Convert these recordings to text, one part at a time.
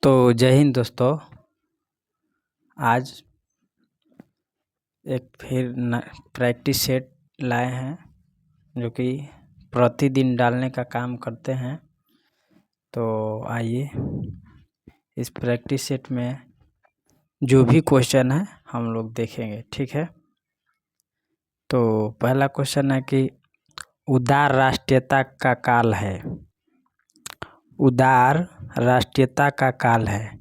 तो जय हिंद दोस्तों। आज एक फिर प्रैक्टिस सेट लाए हैं जो कि प्रतिदिन डालने का काम करते हैं। तो आइए इस प्रैक्टिस सेट में जो भी क्वेश्चन है हम लोग देखेंगे, ठीक है। तो पहला क्वेश्चन है कि उदार राष्ट्रीयता का काल है। उदार राष्ट्रीयता का काल है।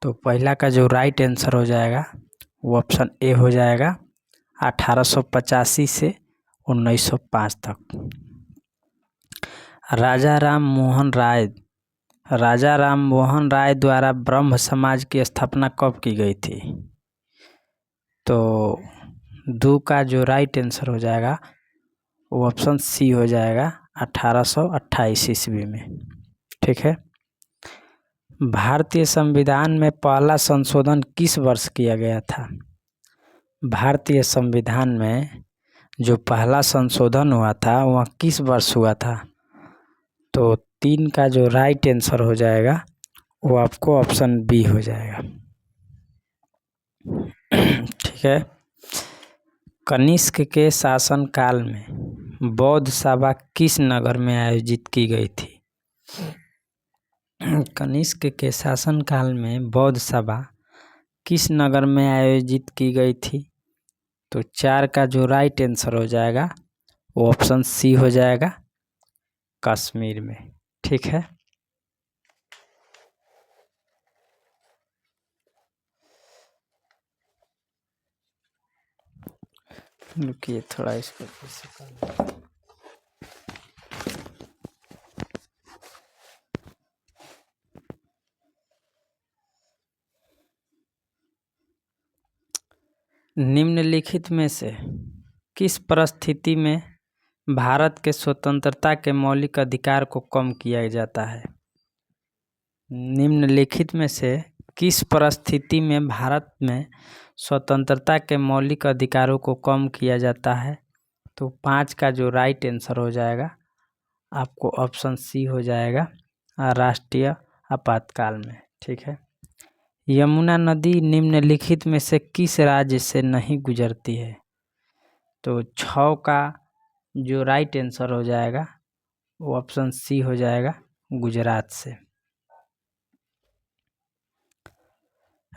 तो पहला का जो राइट आंसर हो जाएगा वो ऑप्शन ए हो जाएगा, 1885 से 1905 तक। राजा राम मोहन राय द्वारा ब्रह्म समाज की स्थापना कब की गई थी? तो दो का जो राइट आंसर हो जाएगा वो ऑप्शन सी हो जाएगा, 1828 ईस्वी में, ठीक है। भारतीय संविधान में पहला संशोधन किस वर्ष किया गया था? भारतीय संविधान में जो पहला संशोधन हुआ था वह किस वर्ष हुआ था? तो 3 का जो राइट आंसर हो जाएगा वो आपको ऑप्शन बी हो जाएगा, ठीक है। कनिष्क के शासनकाल में बौद्ध सभा किस नगर में आयोजित की गई थी? कनिष्क के शासनकाल में बौद्ध सभा किस नगर में आयोजित की गई थी? तो 4 का जो राइट आंसर हो जाएगा वो ऑप्शन सी हो जाएगा, कश्मीर में, ठीक है। रुकिए थोड़ा इसको निम्नलिखित में से किस परिस्थिति में भारत के स्वतंत्रता के मौलिक अधिकार को कम किया जाता है? निम्नलिखित में से किस परिस्थिति में भारत में स्वतंत्रता के मौलिक अधिकारों को कम किया जाता है? तो 5 का जो राइट आंसर हो जाएगा आपको ऑप्शन सी हो जाएगा, राष्ट्रीय आपातकाल में, ठीक है। यमुना नदी निम्नलिखित में से किस राज्य से नहीं गुजरती है? तो 6 का जो राइट आंसर हो जाएगा वो ऑप्शन सी हो जाएगा, गुजरात से।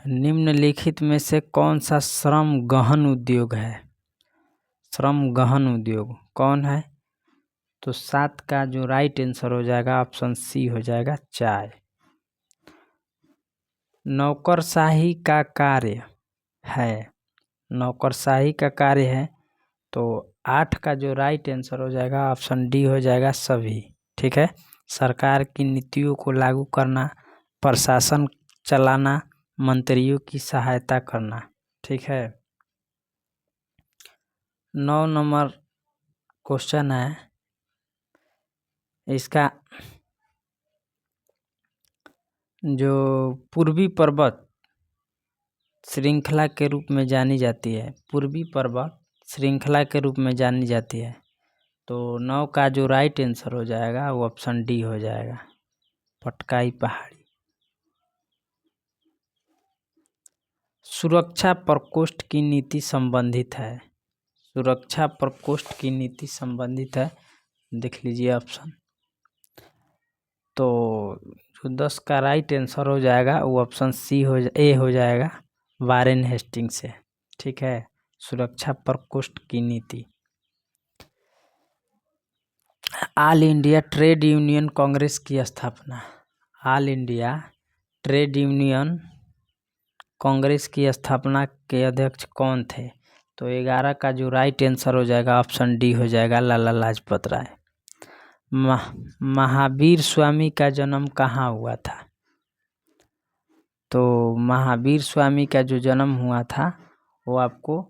निम्नलिखित में से कौन सा श्रम गहन उद्योग है? श्रम गहन उद्योग कौन है? तो 7 का जो राइट आंसर हो जाएगा ऑप्शन सी हो जाएगा, चाय। नौकरशाही का कार्य है, नौकरशाही का कार्य है। तो 8 का जो राइट आंसर हो जाएगा ऑप्शन डी हो जाएगा, सभी, ठीक है। सरकार की नीतियों को लागू करना, प्रशासन चलाना, मंत्रियों की सहायता करना, ठीक है। 9 नंबर क्वेश्चन है, इसका जो पूर्वी पर्वत श्रृंखला के रूप में जानी जाती है, पूर्वी पर्वत श्रृंखला के रूप में जानी जाती है। तो 9 का जो राइट आंसर हो जाएगा वो ऑप्शन डी हो जाएगा, पटकाई पहाड़ी। सुरक्षा प्रकोष्ठ की नीति संबंधित है, सुरक्षा प्रकोष्ठ की नीति संबंधित है, देख लीजिए ऑप्शन। तो जो 10 का राइट आंसर हो जाएगा वो ऑप्शन सी ए हो जाएगा, वारेन हेस्टिंग से, ठीक है। सुरक्षा प्रकोष्ठ की नीति। All India trade union Congress की स्थापना, all India trade union Congress की स्थापना के अध्यक्ष कौन थे? तो 11 का जो राइट आंसर हो जाएगा ऑप्शन डी हो जाएगा, लाला लाजपत राय। महावीर स्वामी का जन्म कहाँ हुआ था? तो महावीर स्वामी का जो जन्म हुआ था वो आपको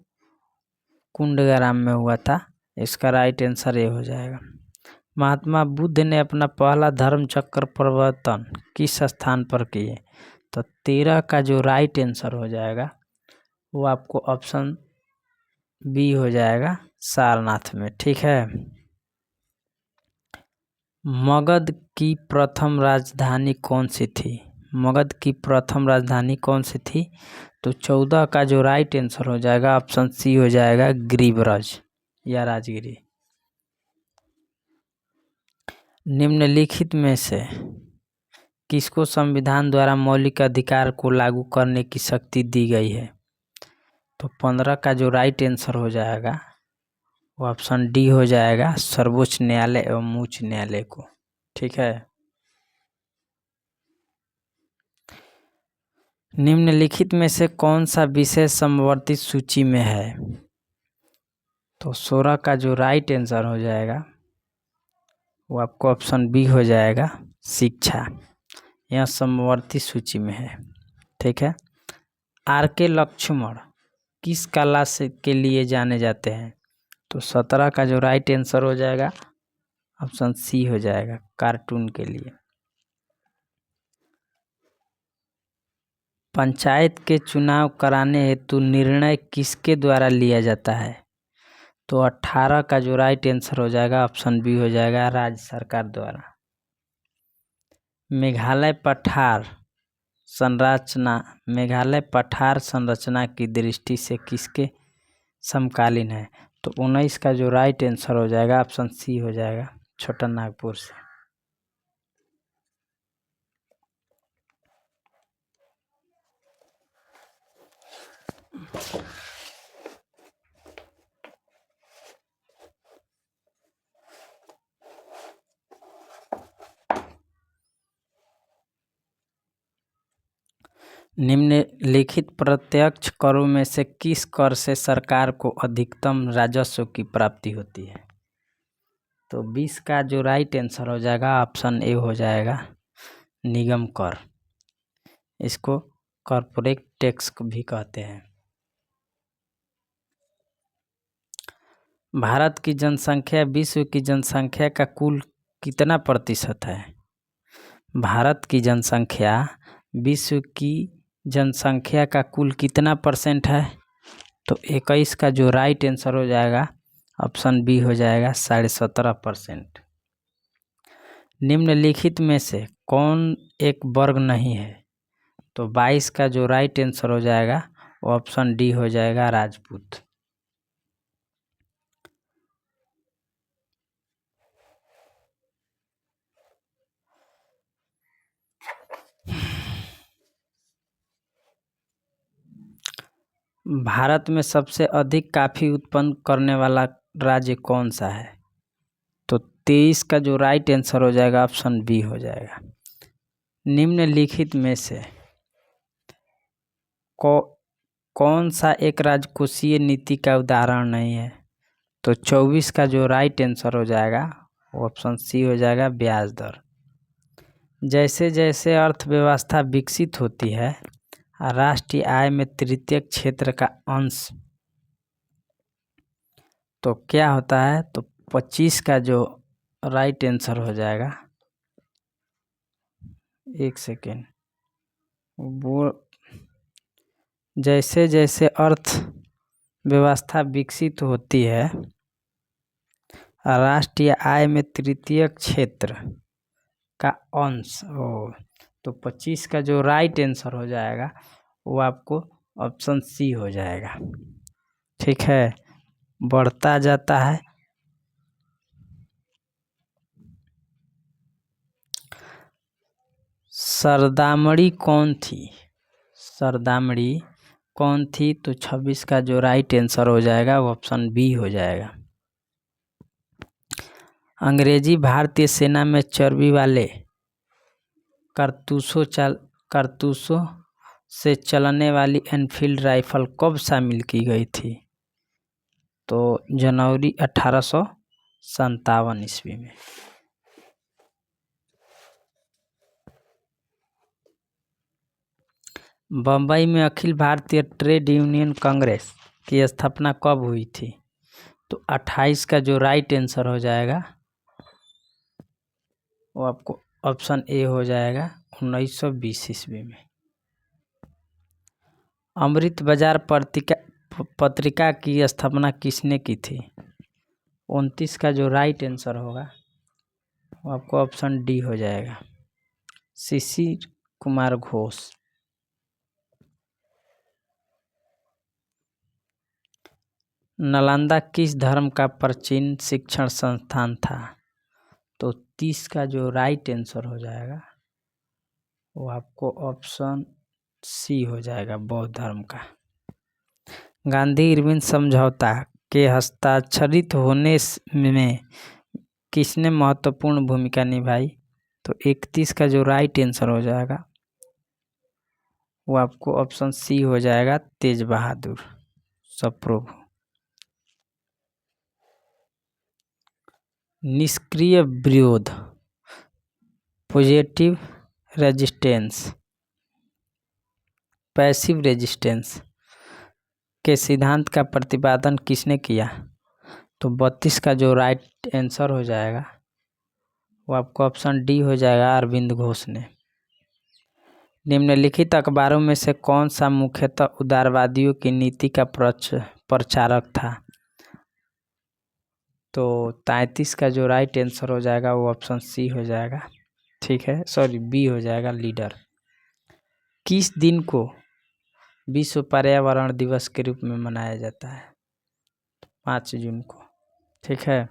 कुंडग्राम में हुआ था, इसका राइट आंसर ये हो जाएगा। महात्मा बुद्ध ने अपना पहला धर्म चक्र प्रवर्तन किस स्थान पर किए? तो 13 का जो राइट आंसर हो जाएगा वो आपको ऑप्शन बी हो जाएगा, सारनाथ में, ठीक है। मगध की प्रथम राजधानी कौन सी थी? मगध की प्रथम राजधानी कौन सी थी? तो 14 का जो राइट आंसर हो जाएगा ऑप्शन सी हो जाएगा गिरिब्रज या राजगिरी। निम्नलिखित में से किसको संविधान द्वारा मौलिक अधिकार को लागू करने की शक्ति दी गई है? तो 15 का जो राइट आंसर हो जाएगा वो ऑप्शन डी हो जाएगा सर्वोच्च न्यायालय एवं उच्च न्यायालय को। ठीक है। निम्नलिखित में से कौन सा विषय समवर्ती सूची में है? तो 16 का जो राइट आंसर हो जाएगा वो आपको ऑप्शन बी हो जाएगा शिक्षा, यह समवर्ती सूची में है। ठीक है। आर के लक्ष्मण किस कला से के लिए जाने जाते हैं? तो 17 का जो राइट आंसर हो जाएगा ऑप्शन सी हो जाएगा कार्टून के लिए। पंचायत के चुनाव कराने हेतु निर्णय किसके द्वारा लिया जाता है? तो 18 का जो राइट आंसर हो जाएगा ऑप्शन बी हो जाएगा राज्य सरकार द्वारा। मेघालय पठार संरचना की दृष्टि से किसके समकालीन है? तो 19 का जो राइट आंसर हो जाएगा ऑप्शन सी हो जाएगा छोटा नागपुर से। निम्नलिखित प्रत्यक्ष करों में से किस कर से सरकार को अधिकतम राजस्व की प्राप्ति होती है? तो 20 का जो राइट आंसर हो जाएगा ऑप्शन ए हो जाएगा निगम कर, इसको कॉर्पोरेट टैक्स भी कहते हैं। भारत की जनसंख्या विश्व की जनसंख्या का कुल कितना प्रतिशत है? भारत की जनसंख्या विश्व की जनसंख्या का कुल कितना परसेंट है? तो 21 का जो राइट आंसर हो जाएगा ऑप्शन बी हो जाएगा 17.5%। निम्नलिखित में से कौन एक वर्ग नहीं है? तो 22 का जो राइट आंसर हो जाएगा वो ऑप्शन डी हो जाएगा राजपूत। भारत में सबसे अधिक कॉफी उत्पन्न करने वाला राज्य कौन सा है? तो 23 का जो राइट आंसर हो जाएगा ऑप्शन बी हो जाएगा। निम्नलिखित में से कौन सा एक राजकोषीय नीति का उदाहरण नहीं है? तो 24 का जो राइट आंसर हो जाएगा वो ऑप्शन सी हो जाएगा ब्याज दर। जैसे जैसे अर्थव्यवस्था विकसित होती है राष्ट्रीय आय में तृतीय क्षेत्र का अंश तो क्या होता है? तो 25 का जो राइट आंसर हो जाएगा, एक सेकेंड, वो जैसे जैसे अर्थव्यवस्था विकसित होती है राष्ट्रीय आय में तृतीय क्षेत्र का अंश तो 25 का जो राइट आंसर हो जाएगा वो आपको ऑप्शन सी हो जाएगा। ठीक है, बढ़ता जाता है। सरदामड़ी कौन थी? सरदामड़ी कौन थी? तो 26 का जो राइट आंसर हो जाएगा वो ऑप्शन बी हो जाएगा। अंग्रेजी भारतीय सेना में चर्बी वाले कारतूसों से चलने वाली एनफील्ड राइफल कब शामिल की गई थी? तो जनवरी 1857 ईस्वी में। बम्बई में अखिल भारतीय ट्रेड यूनियन कांग्रेस की स्थापना कब हुई थी? तो 28 का जो राइट आंसर हो जाएगा वो आपको ऑप्शन ए हो जाएगा 1920 ईस्वी में। अमृत बाजार पत्रिका की स्थापना किसने की थी? 29 का जो राइट आंसर होगा वो आपको ऑप्शन डी हो जाएगा शिशिर कुमार घोष। नालंदा किस धर्म का प्राचीन शिक्षण संस्थान था? तो 30 का जो राइट आंसर हो जाएगा वो आपको ऑप्शन सी हो जाएगा, बौद्ध धर्म का। गांधी इरविन समझौता के हस्ताक्षरित होने में किसने महत्वपूर्ण भूमिका निभाई? तो 31 का जो राइट आंसर हो जाएगा वो आपको ऑप्शन सी हो जाएगा, तेज बहादुर सप्रू। निष्क्रिय विरोध पॉजिटिव रेजिस्टेंस, पैसिव रेजिस्टेंस के सिद्धांत का प्रतिपादन किसने किया? तो 32 का जो राइट आंसर हो जाएगा वो आपको ऑप्शन डी हो जाएगा, अरविंद घोष ने। निम्नलिखित अखबारों में से कौन सा मुख्यतः उदारवादियों की नीति का प्रचारक था? तो 33 का जो राइट आंसर हो जाएगा वो ऑप्शन सी हो जाएगा, ठीक है, सॉरी बी हो जाएगा, लीडर। किस दिन को विश्व पर्यावरण दिवस के रूप में मनाया जाता है? 5 जून को, ठीक है।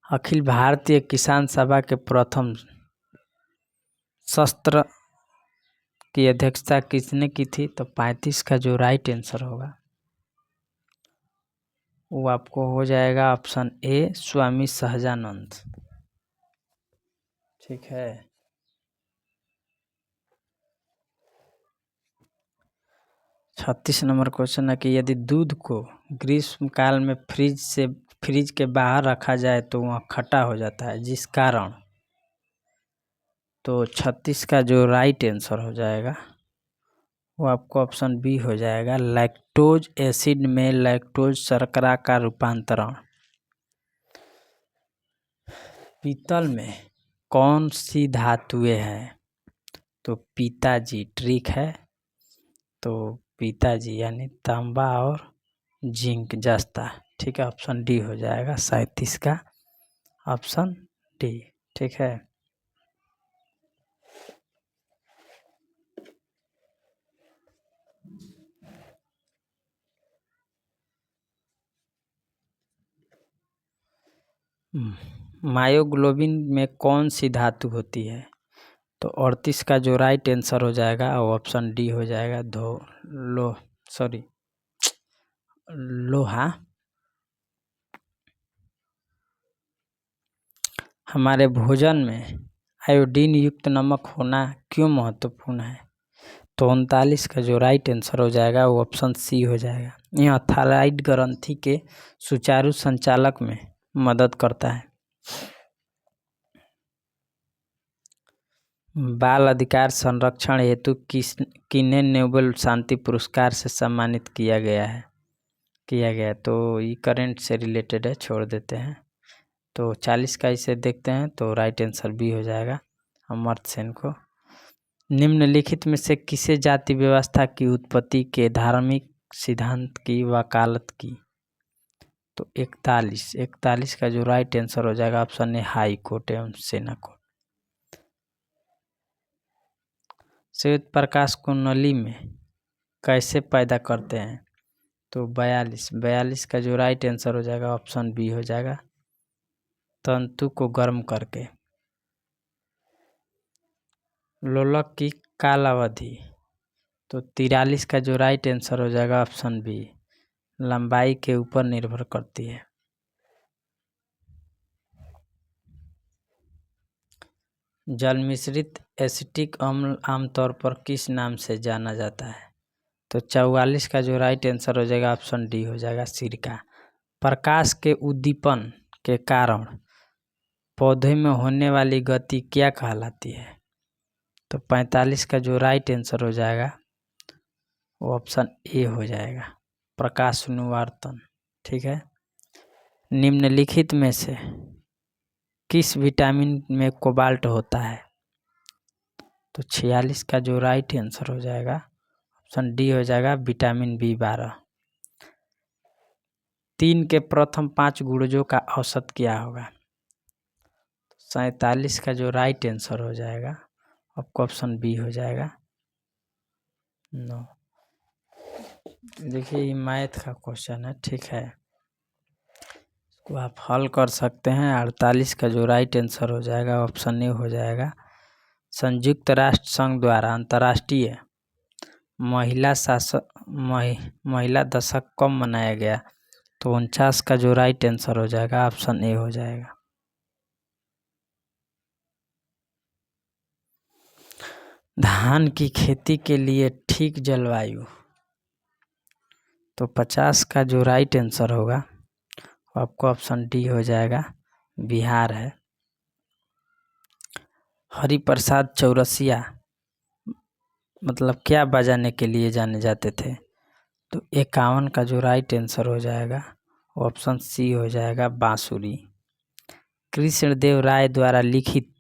अखिल भारतीय किसान सभा के प्रथम सत्र की अध्यक्षता किसने की थी? तो 35 का जो राइट आंसर होगा वो आपको हो जाएगा ऑप्शन ए, स्वामी सहजानंद, ठीक है। 36 नंबर क्वेश्चन है कि यदि दूध को ग्रीष्म काल में फ्रिज के बाहर रखा जाए तो वह खट्टा हो जाता है, जिस कारण? तो 36 का जो राइट आंसर हो जाएगा वो आपको ऑप्शन बी हो जाएगा, लैक्टोज एसिड में लैक्टोज शर्करा का रूपांतरण। पीतल में कौन सी धातुएं हैं? तो पिताजी, ट्रिक है, तो पिताजी यानी तांबा और जिंक जस्ता, ठीक है, ऑप्शन डी हो जाएगा, 37 का ऑप्शन डी, ठीक है। मायोग्लोबिन में कौन सी धातु होती है? तो 38 का जो राइट आंसर हो जाएगा वो ऑप्शन डी हो जाएगा, लोहा। हमारे भोजन में आयोडीन युक्त नमक होना क्यों महत्वपूर्ण है? तो 39 का जो राइट आंसर हो जाएगा वो ऑप्शन सी हो जाएगा, यह थायराइड ग्रंथि के सुचारू संचालक में मदद करता है। बाल अधिकार संरक्षण हेतु किन्हें नोबेल शांति पुरस्कार से सम्मानित किया गया? तो ये करंट से रिलेटेड है, छोड़ देते हैं। तो 40 का इसे देखते हैं, तो राइट आंसर बी हो जाएगा, अमर्त्य सेन को। निम्नलिखित में से किसे जाति व्यवस्था की उत्पत्ति के धार्मिक सिद्धांत की वकालत की? तो 41 का जो राइट आंसर हो जाएगा ऑप्शन ए, हाई कोर्ट एवं सेना कोर्ट। श्वेत प्रकाश को नली में कैसे पैदा करते हैं? तो 42 का जो राइट आंसर हो जाएगा ऑप्शन बी हो जाएगा, तंतु को गर्म करके। लोलक की काल अवधि? तो 43 का जो राइट आंसर हो जाएगा ऑप्शन बी, लंबाई के ऊपर निर्भर करती है। जल मिश्रित एसिटिक अम्ल आमतौर पर किस नाम से जाना जाता है? तो 44 का जो राइट आंसर हो जाएगा ऑप्शन डी हो जाएगा, सिरका। प्रकाश के उद्दीपन के कारण पौधे में होने वाली गति क्या कहलाती है? तो 45 का जो राइट आंसर हो जाएगा वो ऑप्शन ए हो जाएगा, प्रकाशानुवर्तन, ठीक है। निम्नलिखित में से किस विटामिन में कोबाल्ट होता है? तो 46 का जो राइट आंसर हो जाएगा ऑप्शन डी हो जाएगा, विटामिन B12। 3 के प्रथम 5 गुणजों का औसत क्या होगा? 47 का जो राइट आंसर हो जाएगा आपको ऑप्शन बी हो जाएगा 9। देखिए ये मैथ का क्वेश्चन है, ठीक है, इसको आप हल कर सकते हैं। 48 का जो राइट आंसर हो जाएगा ऑप्शन ए हो जाएगा। संयुक्त राष्ट्र संघ द्वारा अंतर्राष्ट्रीय महिला दशक कब मनाया गया? तो 49 का जो राइट आंसर हो जाएगा ऑप्शन ए हो जाएगा। धान की खेती के लिए ठीक जलवायु, तो 50 का जो राइट आंसर होगा आपको ऑप्शन डी हो जाएगा, बिहार है। हरिप्रसाद चौरसिया मतलब क्या बजाने के लिए जाने जाते थे? तो 51 का जो राइट आंसर हो जाएगा ऑप्शन सी हो जाएगा, बांसुरी। कृष्णदेव राय द्वारा लिखित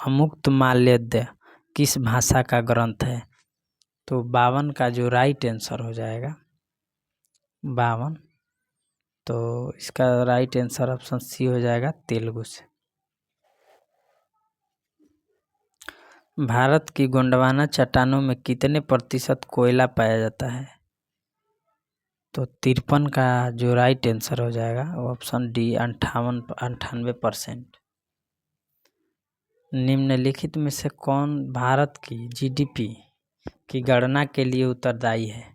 अमुक्तमाल्यद किस भाषा का ग्रंथ है? तो 52 का जो राइट आंसर हो जाएगा 52, तो इसका राइट आंसर ऑप्शन सी हो जाएगा, तेलुगु से। भारत की गोंडवाना चट्टानों में कितने प्रतिशत कोयला पाया जाता है? तो 53 का जो राइट आंसर हो जाएगा ऑप्शन डी, 98%। निम्नलिखित में से कौन भारत की जीडीपी की गणना के लिए उत्तरदायी है?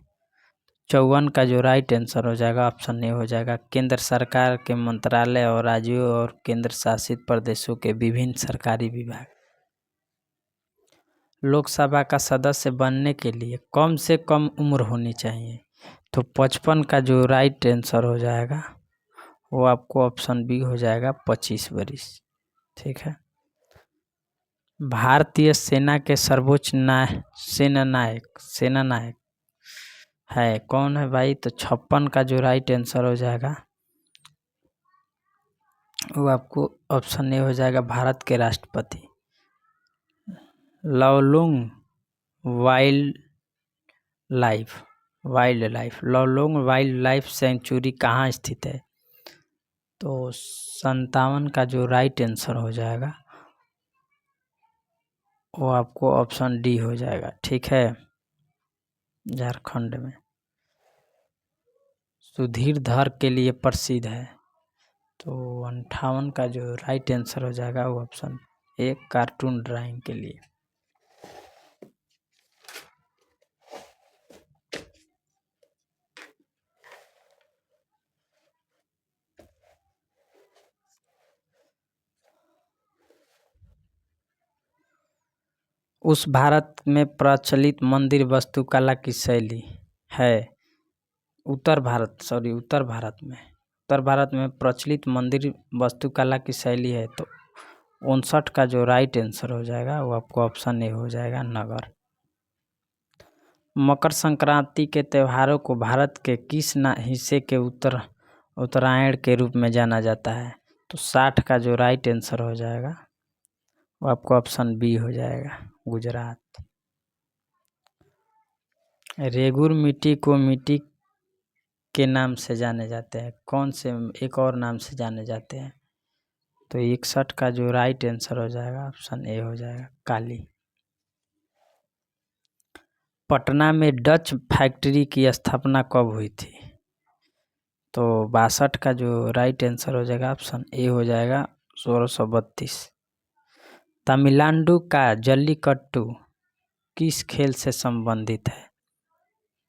54 का जो राइट आंसर हो जाएगा ऑप्शन ए हो जाएगा, केंद्र सरकार के मंत्रालय और राज्यों और केंद्र शासित प्रदेशों के विभिन्न सरकारी विभाग। लोकसभा का सदस्य बनने के लिए कम से कम उम्र होनी चाहिए? तो 55 का जो राइट आंसर हो जाएगा वो आपको ऑप्शन बी हो जाएगा, 25 वर्ष, ठीक है। भारतीय सेना के सर्वोच्च सेनानायक है कौन है भाई? तो 56 का जो राइट आंसर हो जाएगा वो आपको ऑप्शन ए हो जाएगा, भारत के राष्ट्रपति। Lawalong wild life Lawalong wild life sanctuary कहाँ स्थित है? तो 57 का जो राइट आंसर हो जाएगा वो आपको ऑप्शन डी हो जाएगा, ठीक है, झारखंड में। सुधीर धर के लिए प्रसिद्ध है, तो 58 का जो राइट आंसर हो जाएगा वो ऑप्शन ए, कार्टून ड्राइंग के लिए। उस भारत में प्रचलित मंदिर वास्तुकला की शैली है? उत्तर भारत में प्रचलित मंदिर वास्तुकला की शैली है, तो 59 का जो राइट आंसर हो जाएगा वो आपको ऑप्शन ए हो जाएगा, नगर। मकर संक्रांति के त्योहारों को भारत के किस हिस्से के उत्तरायण के रूप में जाना जाता है? तो 60 का जो राइट आंसर हो जाएगा वो आपको ऑप्शन बी हो जाएगा, गुजरात। रेगुर मिट्टी को मिट्टी के नाम से जाने जाते हैं, कौन से एक और नाम से जाने जाते हैं? तो 61 का जो राइट आंसर हो जाएगा ऑप्शन ए हो जाएगा, काली। पटना में डच फैक्ट्री की स्थापना कब हुई थी? तो 62 का जो राइट आंसर हो जाएगा ऑप्शन ए हो जाएगा, 1632। तमिलनाडु का जल्लीकट्टू किस खेल से संबंधित है?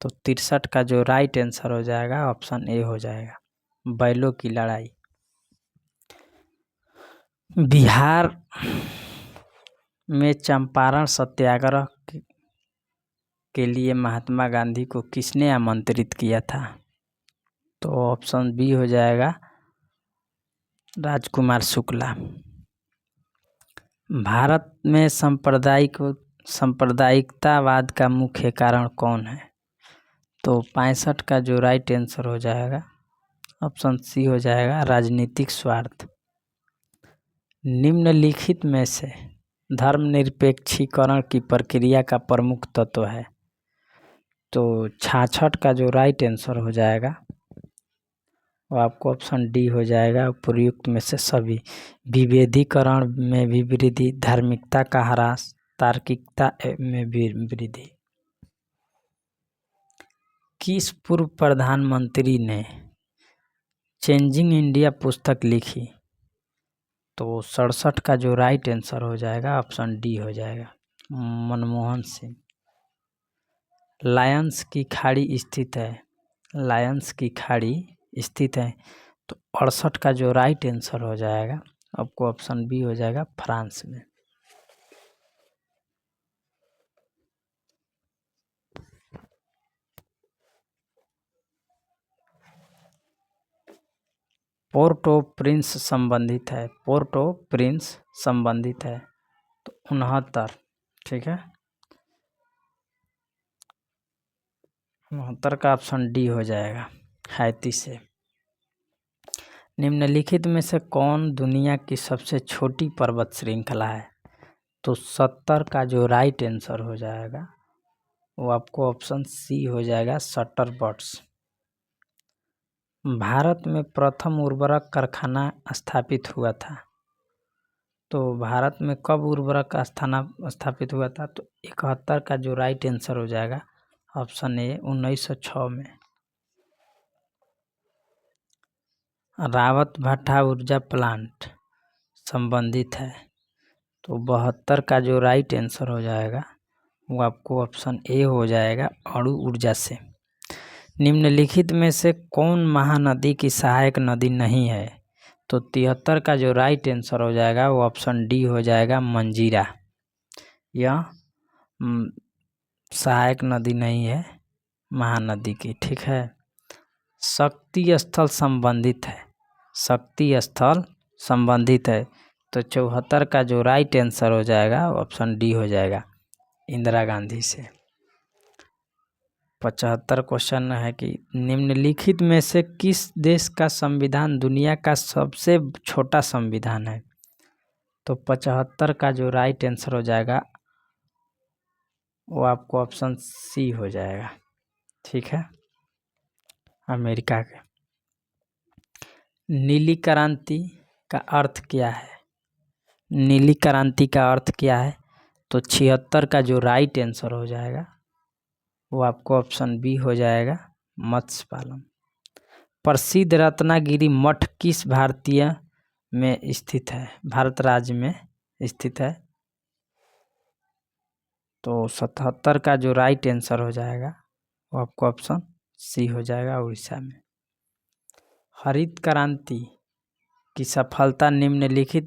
तो 63 का जो राइट आंसर हो जाएगा ऑप्शन ए हो जाएगा, बैलों की लड़ाई। बिहार में चंपारण सत्याग्रह के लिए महात्मा गांधी को किसने आमंत्रित किया था? तो ऑप्शन बी हो जाएगा, राजकुमार शुक्ला। भारत में सांप्रदायिकतावाद का मुख्य कारण कौन है? तो 65 का जो राइट आंसर हो जाएगा ऑप्शन सी हो जाएगा, राजनीतिक स्वार्थ। निम्नलिखित में से धर्मनिरपेक्षीकरण की प्रक्रिया का प्रमुख तत्व है? तो 66 का जो राइट आंसर हो जाएगा वो आपको ऑप्शन डी हो जाएगा, उपयुक्त में से सभी। विभेदीकरण में भी वृद्धि, धार्मिकता का ह्रास तार्किकता में वृद्धि। किस पूर्व प्रधानमंत्री ने चेंजिंग इंडिया पुस्तक लिखी? तो 67 का जो राइट आंसर हो जाएगा ऑप्शन डी हो जाएगा, मनमोहन सिंह। लायंस की खाड़ी स्थित है, लायंस की खाड़ी स्थित है, तो 68 का जो राइट आंसर हो जाएगा आपको ऑप्शन बी हो जाएगा, फ्रांस में। पोर्ट ऑफ प्रिंस संबंधित है, पोर्ट ऑफ प्रिंस संबंधित है, तो 69, ठीक है, 69 का ऑप्शन डी हो जाएगा, हैती से। निम्नलिखित में से कौन दुनिया की सबसे छोटी पर्वत श्रृंखला है? तो 70 का जो राइट आंसर हो जाएगा वो आपको ऑप्शन सी हो जाएगा, सट्टरबर्ड्स। भारत में प्रथम उर्वरक कारखाना स्थापित हुआ था, तो भारत में कब उर्वरक कारखाना स्थापित हुआ था? तो 71 का जो राइट आंसर हो जाएगा ऑप्शन ए, 1906 में। रावत भाटा ऊर्जा प्लांट संबंधित है, तो 72 का जो राइट आंसर हो जाएगा वो आपको ऑप्शन ए हो जाएगा, अणु ऊर्जा से। निम्नलिखित में से कौन महानदी की सहायक नदी नहीं है? तो 73 का जो राइट आंसर हो जाएगा वो ऑप्शन डी हो जाएगा, मंजीरा। यह सहायक नदी नहीं है महानदी की, ठीक है। शक्ति स्थल संबंधित है, शक्ति स्थल संबंधित है, तो 74 का जो राइट आंसर हो जाएगा ऑप्शन डी हो जाएगा, इंदिरा गांधी से। 75 क्वेश्चन है कि निम्नलिखित में से किस देश का संविधान दुनिया का सबसे छोटा संविधान है? तो 75 का जो राइट आंसर हो जाएगा वो आपको ऑप्शन सी हो जाएगा, ठीक है, अमेरिका के। नीली क्रांति का अर्थ क्या है? नीली क्रांति का अर्थ क्या है? तो 76 का जो राइट आंसर हो जाएगा वो आपको ऑप्शन बी हो जाएगा, मत्स्य पालन। प्रसिद्ध रत्नागिरी मठ किस भारतीय में स्थित है? भारत राज्य में स्थित है, तो 77 का जो राइट आंसर हो जाएगा वो आपको ऑप्शन सी हो जाएगा, उड़ीसा में। हरित क्रांति की सफलता निम्नलिखित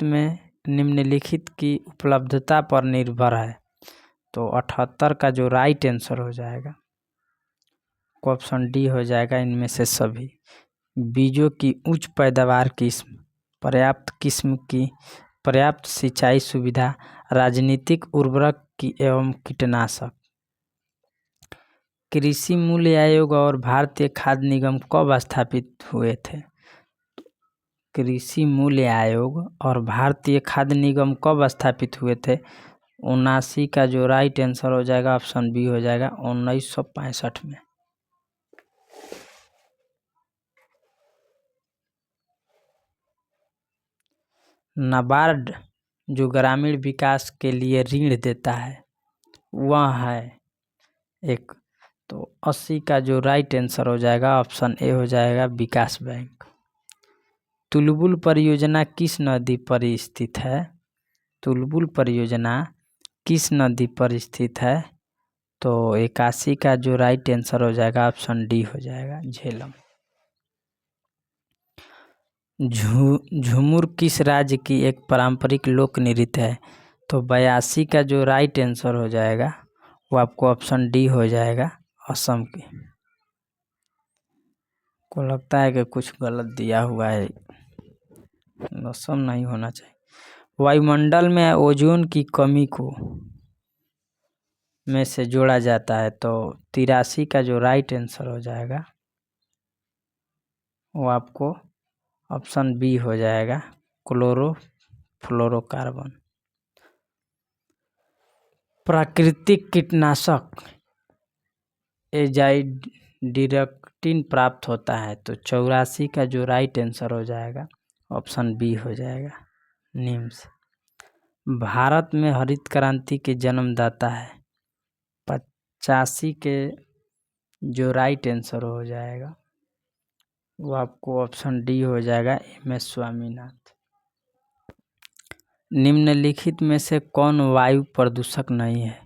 की उपलब्धता पर निर्भर है, तो 78 का जो राइट आंसर हो जाएगा ऑप्शन डी हो जाएगा, इनमें से सभी। बीजों की उच्च पैदावार किस्म, किस्म की पर्याप्त सिंचाई सुविधा, राजनीतिक उर्वरक की एवं कीटनाशक। कृषि मूल्य आयोग और भारतीय खाद्य निगम कब स्थापित हुए थे? कृषि मूल्य आयोग और भारतीय खाद्य निगम कब स्थापित हुए थे? 79 का जो राइट आंसर हो जाएगा ऑप्शन बी हो जाएगा, 1965 में। नाबार्ड जो ग्रामीण विकास के लिए ऋण देता है वह है एक, तो 80 का जो राइट आंसर हो जाएगा ऑप्शन ए हो जाएगा, विकास बैंक। तुलबुल परियोजना किस नदी पर स्थित है? तुलबुल परियोजना किस नदी पर स्थित है? तो 81 का जो राइट आंसर हो जाएगा ऑप्शन डी हो जाएगा, झेलम। झूमुर किस राज्य की एक पारंपरिक लोक नृत्य है? तो 82 का जो राइट आंसर हो जाएगा वो आपको ऑप्शन डी हो जाएगा, असम की। को लगता है कि कुछ गलत दिया हुआ है, असम नहीं होना चाहिए। वायुमंडल में ओजोन की कमी को में से जोड़ा जाता है, तो 83 का जो राइट आंसर हो जाएगा वो आपको ऑप्शन बी हो जाएगा, क्लोरोफ्लोरोकार्बन। प्राकृतिक कीटनाशक एजाइडिरेक्टिन प्राप्त होता है, तो 84 का जो राइट आंसर हो जाएगा ऑप्शन बी हो जाएगा, नीम से। भारत में हरित क्रांति के जन्मदाता है। 85 के जो राइट आंसर हो जाएगा वो आपको ऑप्शन डी हो जाएगा, MS स्वामीनाथ। निम्नलिखित में से कौन वायु प्रदूषक नहीं है?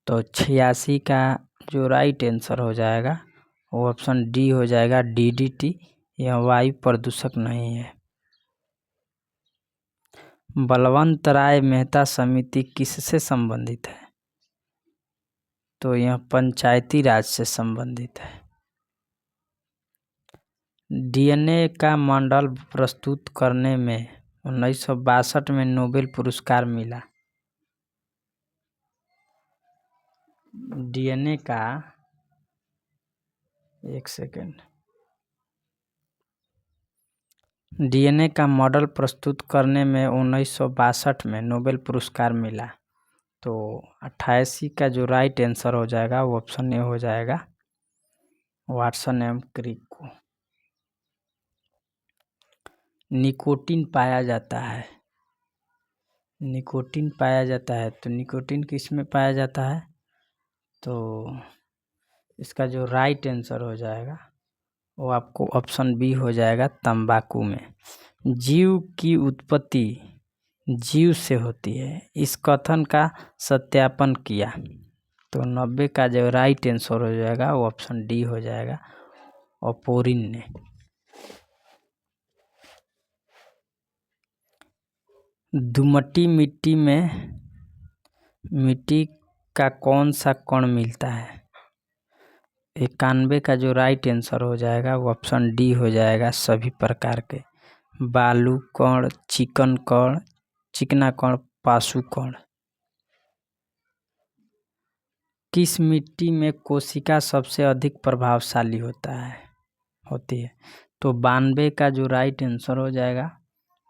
तो 86 का जो राइट आंसर हो जाएगा वो ऑप्शन डी हो जाएगा, DDT। यह वायु प्रदूषक नहीं है। बलवंत राय मेहता समिति किससे संबंधित है? तो यह पंचायती राज से संबंधित है। DNA का मॉडल प्रस्तुत करने में 1962 में नोबेल पुरस्कार मिला। DNA का, एक सेकेंड, DNA का मॉडल प्रस्तुत करने में 1962 में नोबेल पुरस्कार मिला। तो 88 का जो राइट आंसर हो जाएगा वो ऑप्शन ए हो जाएगा, वाटसन एवं क्रिक को। निकोटीन पाया जाता है। निकोटीन पाया जाता है तो निकोटीन किस में पाया जाता है? तो इसका जो राइट आंसर हो जाएगा वो आपको ऑप्शन बी हो जाएगा, तंबाकू में। जीव की उत्पत्ति जीव से होती है, इस कथन का सत्यापन किया। तो 90 का जो राइट आंसर हो जाएगा वो ऑप्शन डी हो जाएगा, ओपोरिन ने। दुमटी मिट्टी में मिट्टी का कौन सा कण मिलता है? 91 का जो राइट आंसर हो जाएगा वो ऑप्शन डी हो जाएगा, सभी प्रकार के। बालू कण, चिकन कण, चिकना कण, पाशु कण। किस मिट्टी में कोशिका सबसे अधिक प्रभावशाली होती है? तो 92 का जो राइट आंसर हो जाएगा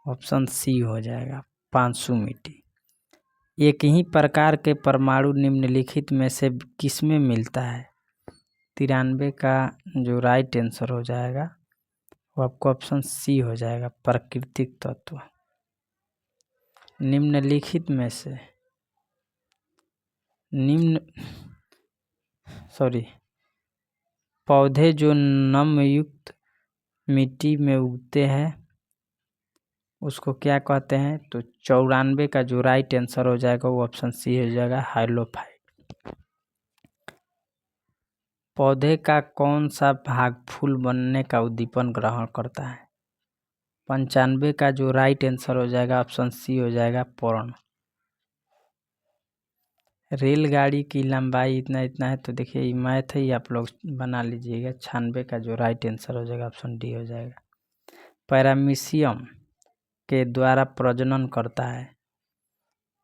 ऑप्शन सी हो जाएगा, पांचू मिट्टी। एक ही प्रकार के परमाणु निम्नलिखित में से किस में मिलता है? 93 का जो राइट आंसर हो जाएगा वो आपको ऑप्शन सी हो जाएगा, प्राकृतिक तत्व। निम्नलिखित में से पौधे जो नमयुक्त मिट्टी में उगते हैं उसको क्या कहते हैं? तो 94 का जो राइट आंसर हो जाएगा वो ऑप्शन सी हो जाएगा, हाइलोफाइट। पौधे का कौन सा भाग फूल बनने का उद्दीपन ग्रहण करता है? 95 का जो राइट आंसर हो जाएगा ऑप्शन सी हो जाएगा, पर्ण। रेलगाड़ी की लंबाई इतना है, तो देखिए ये मैथ ही आप लोग बना लीजिएगा। 96 का जो राइट आंसर हो जाएगा ऑप्शन डी हो जाएगा। पैरामीशियम के द्वारा प्रजनन करता है,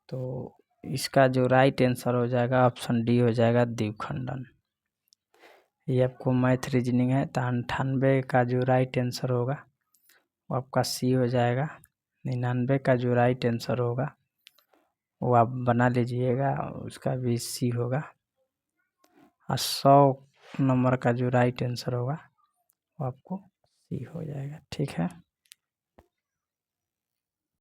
तो इसका जो राइट आंसर हो जाएगा ऑप्शन डी हो जाएगा, द्विखंडन। ये आपको मैथ रीजनिंग है। तो 98 का जो राइट आंसर होगा वो आपका सी हो जाएगा। 99 का जो राइट आंसर होगा वो आप बना लीजिएगा, उसका भी सी होगा। और 100 नंबर का जो राइट आंसर होगा वो आपको सी हो जाएगा। ठीक है।